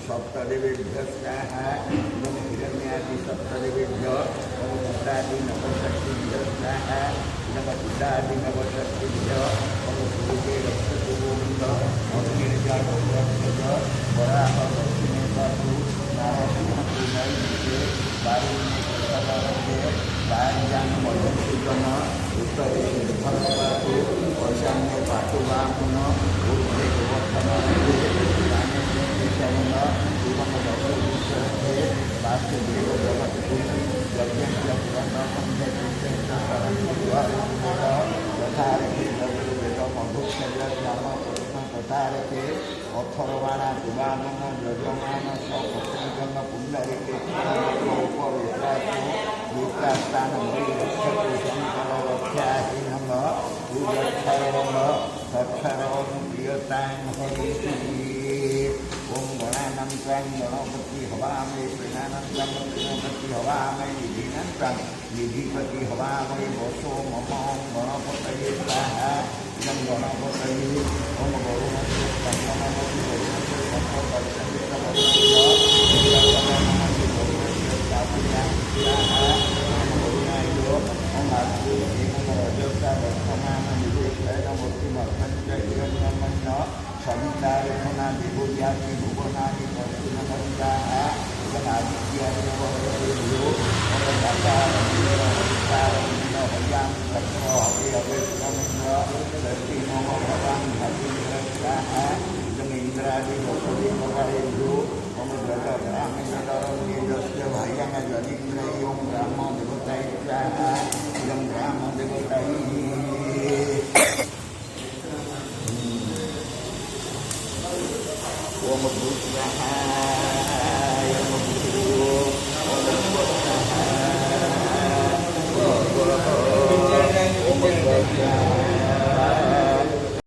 सप्तदेवेभ्य स्वाहा ओम हिरण्यादि सप्तदेवेभ्य ओम पुत्रादि नवशक्तिभ्य स्वाहा नम पुत्रादि नवशक्तिभ्य ओम गुरुते रक्षतुगोविंद अग्निर्जातुरक्षज वराह दक्षिणे पातु नारसिंह पूर्णैर्विषे वारुण्ये कृष्णवरदे वार्यां मधुसूदन उत्तरे निर्भरपातु ईशान्ये पातु वामन ऊर्ध्वे गोवर्धनहस्ते वासुदेव जगद्गुरु यज्ञस्य पुराणसंध्य यथारथे वेद मधुक्षयश्याम कृष्ण तथारथे अथर्वाणा कुमानन यजमान सपत्नीजन पुण्डरिके उपवेशासु वित्रास्थान रक्षते शंकर रक्षाहीनम पूजक्षरम सक्षरम प्रियतां हरिः ओम गणानं त्वां गणपति हवामहे प्रेणानं गणपति हवामहे निधिनं निधिपति हवामहे वसो मम गणपतये स्वाहा इदं गणपतये ओम गरुणस्य संगममपि गरुणस्य संगमदर्शनिकमस्य गरुणस्य स्थापयामि स्वाहा ओम गरुणाय ओम आस्तु एवं रजसा वर्तमान निवेशेन मूर्तिमर्थञ्च हिरण्यमन्न सवितारथना विभूयाति भुवनानि पश्चिमभङ्गाः इदमादित्यानि वरदेभ्यो हयां तत्त्व हवे अवेक्षमेन्द्र षष्ठी मम भवान् भगीन्द्रस्याः इदमिन्द्रादि वसुदेवगणेभ्यो मम जगद्रामेन्द्रस्य भायं यदीन्द्रै ओं ग्रामदेवताय स्वाहा इदं ग्रामदेवताय ओम भूस्वाहा